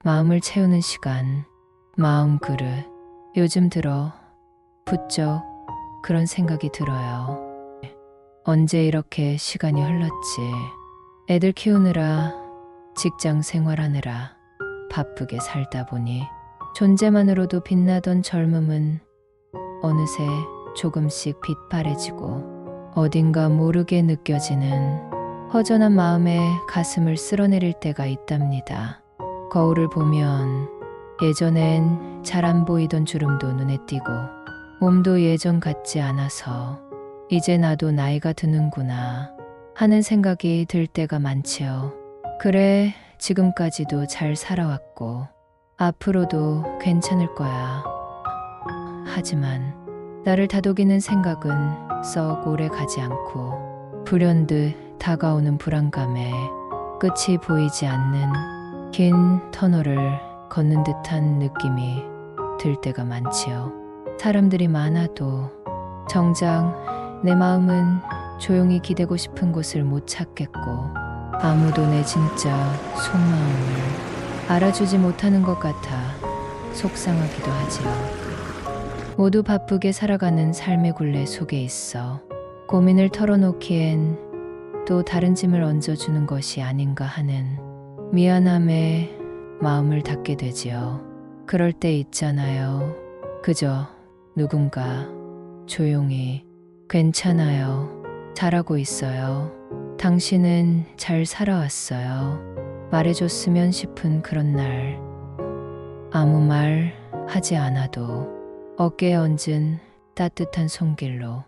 마음을 채우는 시간, 마음 그릇. 요즘 들어 부쩍 그런 생각이 들어요. 언제 이렇게 시간이 흘렀지? 애들 키우느라, 직장 생활하느라 바쁘게 살다 보니 존재만으로도 빛나던 젊음은 어느새 조금씩 빛바래지고 어딘가 모르게 느껴지는 허전한 마음에 가슴을 쓸어내릴 때가 있답니다. 거울을 보면 예전엔 잘 안 보이던 주름도 눈에 띄고 몸도 예전 같지 않아서 이제 나도 나이가 드는구나 하는 생각이 들 때가 많지요. 그래, 지금까지도 잘 살아왔고 앞으로도 괜찮을 거야. 하지만 나를 다독이는 생각은 썩 오래 가지 않고 불현듯 다가오는 불안감에 끝이 보이지 않는 긴 터널을 걷는 듯한 느낌이 들 때가 많지요. 사람들이 많아도 정작 내 마음은 조용히 기대고 싶은 곳을 못 찾겠고 아무도 내 진짜 속마음을 알아주지 못하는 것 같아 속상하기도 하지요. 모두 바쁘게 살아가는 삶의 굴레 속에 있어 고민을 털어놓기엔 또 다른 짐을 얹어주는 것이 아닌가 하는 미안함에 마음을 닫게 되지요. 그럴 때 있잖아요. 그저 누군가 조용히 괜찮아요. 잘하고 있어요. 당신은 잘 살아왔어요. 말해줬으면 싶은 그런 날. 아무 말 하지 않아도 어깨에 얹은 따뜻한 손길로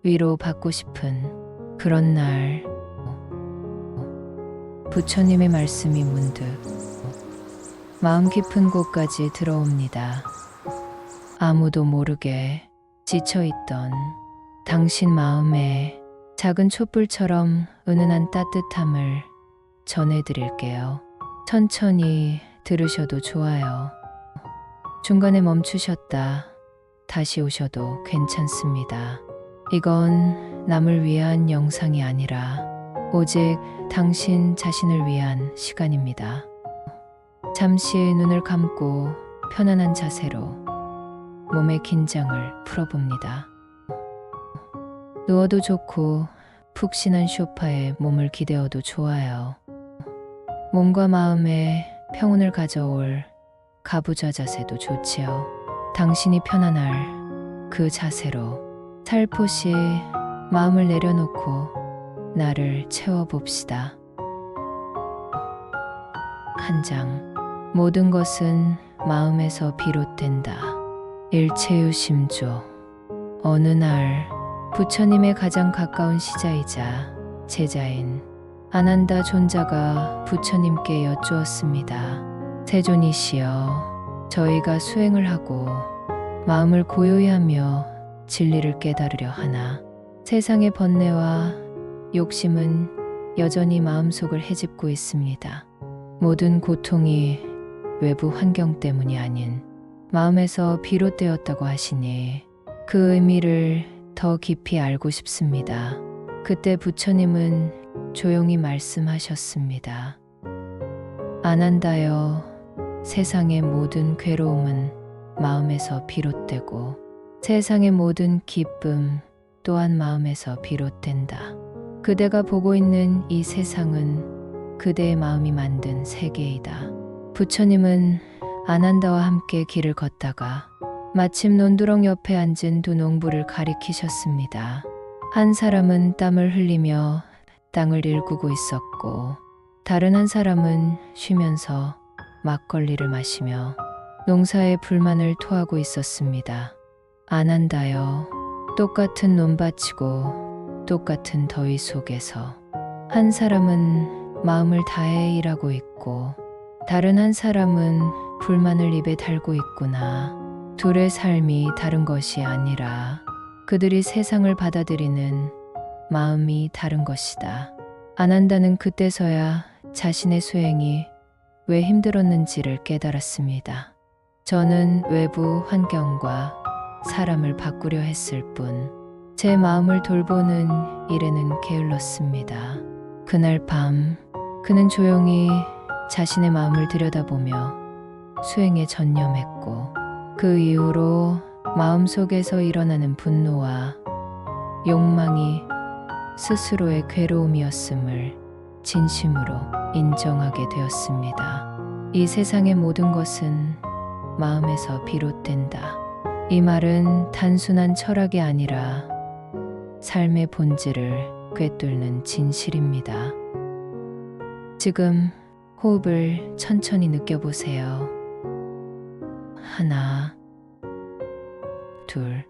위로받고 싶은 그런 날. 부처님의 말씀이 문득 마음 깊은 곳까지 들어옵니다. 아무도 모르게 지쳐있던 당신 마음에 작은 촛불처럼 은은한 따뜻함을 전해드릴게요. 천천히 들으셔도 좋아요. 중간에 멈추셨다 다시 오셔도 괜찮습니다. 이건 남을 위한 영상이 아니라 오직 당신 자신을 위한 시간입니다. 잠시 눈을 감고 편안한 자세로 몸의 긴장을 풀어봅니다. 누워도 좋고 푹신한 소파에 몸을 기대어도 좋아요. 몸과 마음에 평온을 가져올 가부좌 자세도 좋지요. 당신이 편안할 그 자세로 살포시 마음을 내려놓고 나를 채워봅시다. 한 장. 모든 것은 마음에서 비롯된다. 일체유심조. 어느 날 부처님의 가장 가까운 시자이자 제자인 아난다 존자가 부처님께 여쭈었습니다. 세존이시여, 저희가 수행을 하고 마음을 고요히 하며 진리를 깨달으려 하나 세상의 번뇌와 욕심은 여전히 마음속을 헤집고 있습니다. 모든 고통이 외부 환경 때문이 아닌 마음에서 비롯되었다고 하시니 그 의미를 더 깊이 알고 싶습니다. 그때 부처님은 조용히 말씀하셨습니다. 아난다여, 세상의 모든 괴로움은 마음에서 비롯되고 세상의 모든 기쁨 또한 마음에서 비롯된다. 그대가 보고 있는 이 세상은 그대의 마음이 만든 세계이다. 부처님은 아난다와 함께 길을 걷다가 마침 논두렁 옆에 앉은 두 농부를 가리키셨습니다. 한 사람은 땀을 흘리며 땅을 일구고 있었고 다른 한 사람은 쉬면서 막걸리를 마시며 농사에 불만을 토하고 있었습니다. 아난다여, 똑같은 논밭이고 똑같은 더위 속에서 한 사람은 마음을 다해 일하고 있고 다른 한 사람은 불만을 입에 달고 있구나. 둘의 삶이 다른 것이 아니라 그들이 세상을 받아들이는 마음이 다른 것이다. 아난다는 그때서야 자신의 수행이 왜 힘들었는지를 깨달았습니다. 저는 외부 환경과 사람을 바꾸려 했을 뿐 제 마음을 돌보는 일에는 게을렀습니다. 그날 밤 그는 조용히 자신의 마음을 들여다보며 수행에 전념했고 그 이후로 마음속에서 일어나는 분노와 욕망이 스스로의 괴로움이었음을 진심으로 인정하게 되었습니다. 이 세상의 모든 것은 마음에서 비롯된다. 이 말은 단순한 철학이 아니라 삶의 본질을 꿰뚫는 진실입니다. 지금 호흡을 천천히 느껴보세요. 하나, 둘,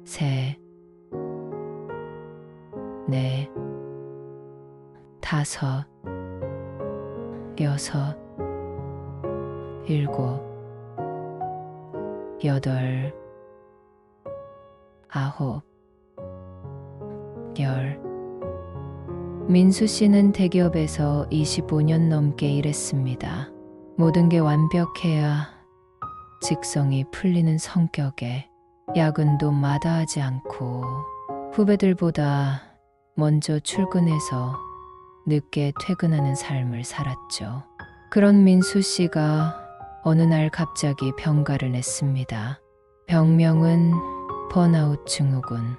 셋, 넷, 다섯, 여섯, 일곱, 여덟, 아홉, 열. 민수 씨는 대기업에서 25년 넘게 일했습니다. 모든 게 완벽해야 직성이 풀리는 성격에 야근도 마다하지 않고 후배들보다 먼저 출근해서 늦게 퇴근하는 삶을 살았죠. 그런 민수 씨가 어느 날 갑자기 병가를 냈습니다. 병명은 번아웃 증후군.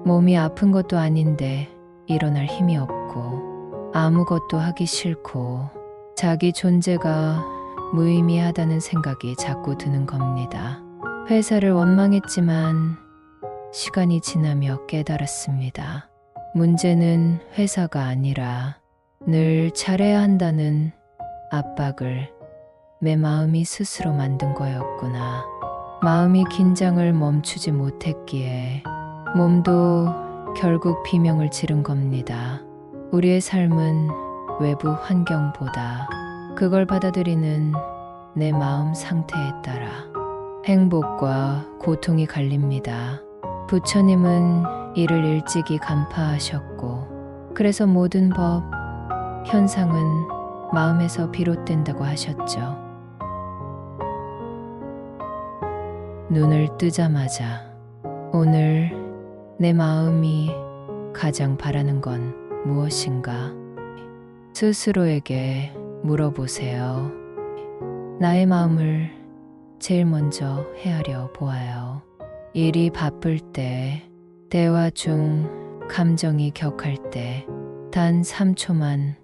몸이 아픈 것도 아닌데 일어날 힘이 없고 아무것도 하기 싫고 자기 존재가 무의미하다는 생각이 자꾸 드는 겁니다. 회사를 원망했지만 시간이 지나며 깨달았습니다. 문제는 회사가 아니라 늘 잘해야 한다는 압박을 내 마음이 스스로 만든 거였구나. 마음이 긴장을 멈추지 못했기에 몸도 결국 비명을 지른 겁니다. 우리의 삶은 외부 환경보다 그걸 받아들이는 내 마음 상태에 따라 행복과 고통이 갈립니다. 부처님은 이를 일찍이 간파하셨고 그래서 모든 법, 현상은 마음에서 비롯된다고 하셨죠. 눈을 뜨자마자 오늘 내 마음이 가장 바라는 건 무엇인가? 스스로에게 물어보세요. 나의 마음을 제일 먼저 헤아려 보아요. 일이 바쁠 때, 대화 중 감정이 격할 때, 단 3초만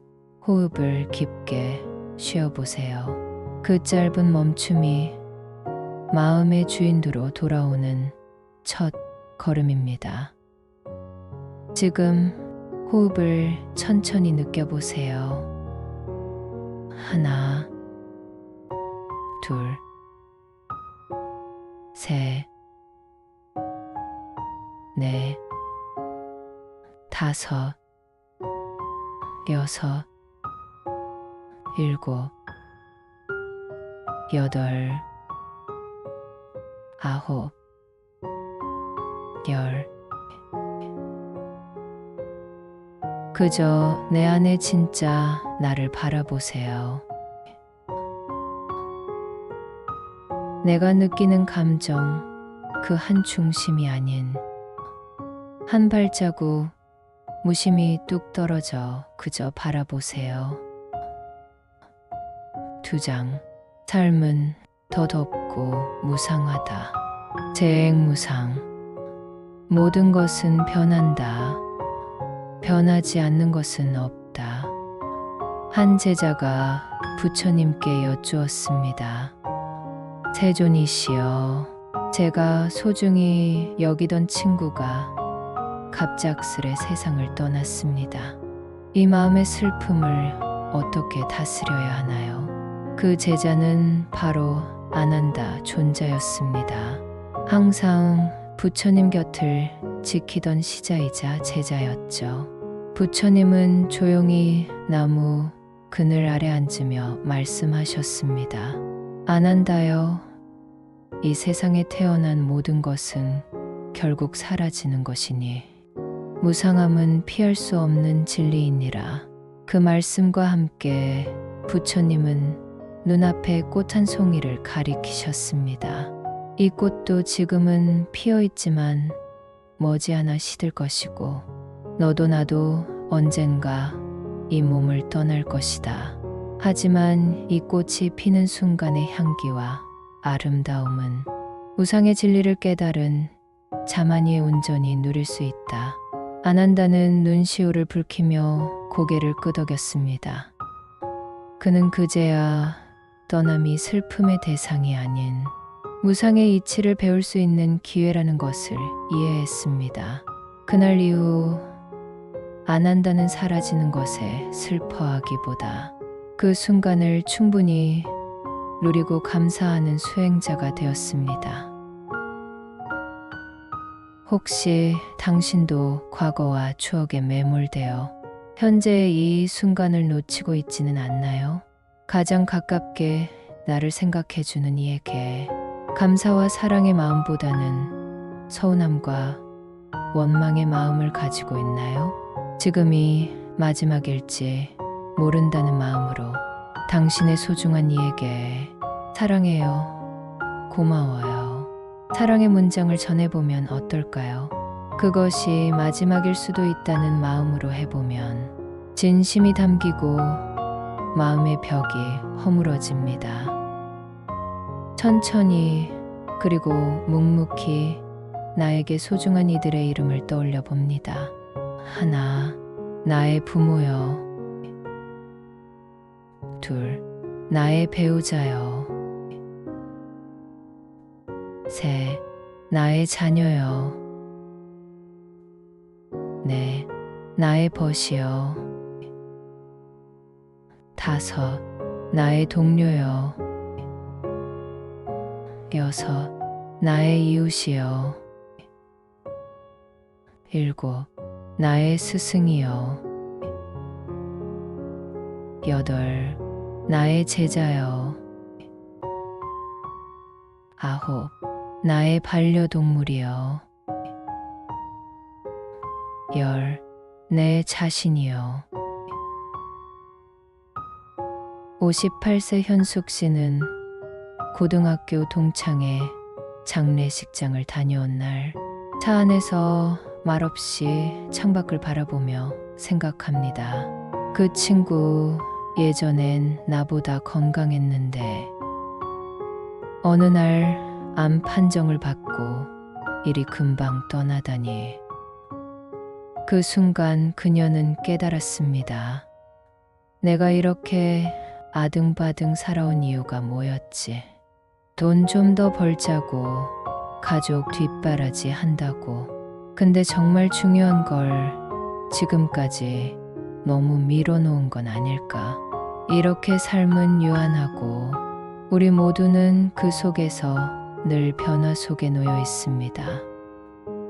호흡을 깊게 쉬어보세요. 그 짧은 멈춤이 마음의 주인으로 돌아오는 첫 걸음입니다. 지금 호흡을 천천히 느껴보세요. 하나, 둘, 셋, 넷, 다섯, 여섯, 일곱, 여덟, 아홉, 열. 그저 내 안에 진짜 나를 바라보세요. 내가 느끼는 감정, 그 한 중심이 아닌 한 발자국 무심히 뚝 떨어져 그저 바라보세요. 2장. 삶은 더 덥고 무상하다. 재행무상. 모든 것은 변한다. 변하지 않는 것은 없다. 한 제자가 부처님께 여쭈었습니다. 세존이시여, 제가 소중히 여기던 친구가 갑작스레 세상을 떠났습니다. 이 마음의 슬픔을 어떻게 다스려야 하나요? 그 제자는 바로 아난다 존자였습니다. 항상 부처님 곁을 지키던 시자이자 제자였죠. 부처님은 조용히 나무 그늘 아래 앉으며 말씀하셨습니다. 아난다여, 이 세상에 태어난 모든 것은 결국 사라지는 것이니 무상함은 피할 수 없는 진리이니라. 그 말씀과 함께 부처님은 눈앞에 꽃 한 송이를 가리키셨습니다. 이 꽃도 지금은 피어 있지만 머지않아 시들 것이고 너도 나도 언젠가 이 몸을 떠날 것이다. 하지만 이 꽃이 피는 순간의 향기와 아름다움은 우상의 진리를 깨달은 자만이의 온전히 누릴 수 있다. 아난다는 눈시울을 붉히며 고개를 끄덕였습니다. 그는 그제야 떠남이 슬픔의 대상이 아닌 무상의 이치를 배울 수 있는 기회라는 것을 이해했습니다. 그날 이후 아난다는 사라지는 것에 슬퍼하기보다 그 순간을 충분히 누리고 감사하는 수행자가 되었습니다. 혹시 당신도 과거와 추억에 매몰되어 현재의 이 순간을 놓치고 있지는 않나요? 가장 가깝게 나를 생각해주는 이에게 감사와 사랑의 마음보다는 서운함과 원망의 마음을 가지고 있나요? 지금이 마지막일지 모른다는 마음으로 당신의 소중한 이에게 사랑해요, 고마워요, 사랑의 문장을 전해보면 어떨까요? 그것이 마지막일 수도 있다는 마음으로 해보면 진심이 담기고 마음의 벽이 허물어집니다. 천천히 그리고 묵묵히 나에게 소중한 이들의 이름을 떠올려 봅니다. 하나, 나의 부모여. 둘, 나의 배우자여. 셋, 나의 자녀여. 넷, 나의 벗이여. 다섯, 나의 동료여. 여섯, 나의 이웃이여. 일곱, 나의 스승이여. 여덟, 나의 제자여. 아홉, 나의 반려동물이여. 열, 내 자신이여. 58세 현숙 씨는 고등학교 동창회 장례식장을 다녀온 날 차 안에서 말없이 창밖을 바라보며 생각합니다. 그 친구 예전엔 나보다 건강했는데 어느 날 암 판정을 받고 이리 금방 떠나다니. 그 순간 그녀는 깨달았습니다. 내가 이렇게 아등바등 살아온 이유가 뭐였지? 돈 좀 더 벌자고, 가족 뒷바라지 한다고. 근데 정말 중요한 걸 지금까지 너무 밀어놓은 건 아닐까? 이렇게 삶은 유한하고 우리 모두는 그 속에서 늘 변화 속에 놓여 있습니다.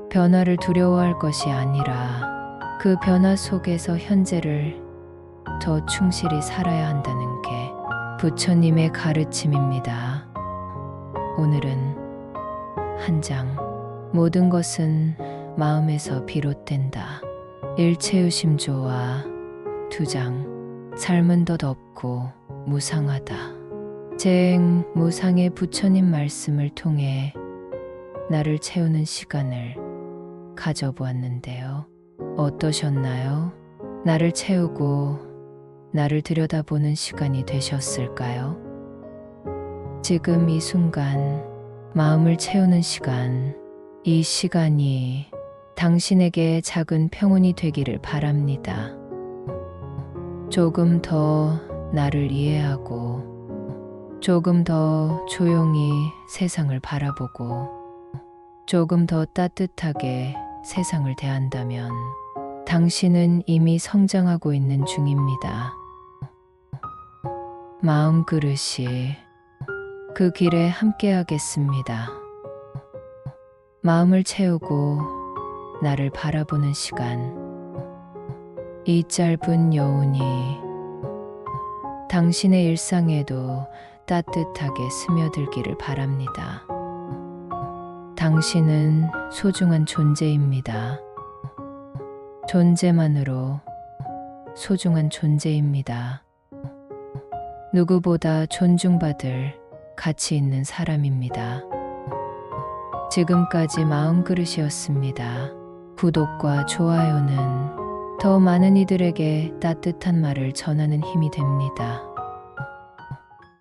변화를 두려워할 것이 아니라 그 변화 속에서 현재를 더 충실히 살아야 한다는 게 부처님의 가르침입니다. 오늘은 한 장, 모든 것은 마음에서 비롯된다. 일체유심조와 2장, 삶은 덧없고 무상하다. 재행 무상의 부처님 말씀을 통해 나를 채우는 시간을 가져보았는데요. 어떠셨나요? 나를 채우고 나를 들여다보는 시간이 되셨을까요? 지금 이 순간 마음을 채우는 시간, 이 시간이 당신에게 작은 평온이 되기를 바랍니다. 조금 더 나를 이해하고 조금 더 조용히 세상을 바라보고 조금 더 따뜻하게 세상을 대한다면 당신은 이미 성장하고 있는 중입니다. 마음 그릇이 그 길에 함께하겠습니다. 마음을 채우고 나를 바라보는 시간, 이 짧은 여운이 당신의 일상에도 따뜻하게 스며들기를 바랍니다. 당신은 소중한 존재입니다. 존재만으로 소중한 존재입니다. 누구보다 존중받을 가치 있는 사람입니다. 지금까지 마음그릇이었습니다. 구독과 좋아요는 더 많은 이들에게 따뜻한 말을 전하는 힘이 됩니다.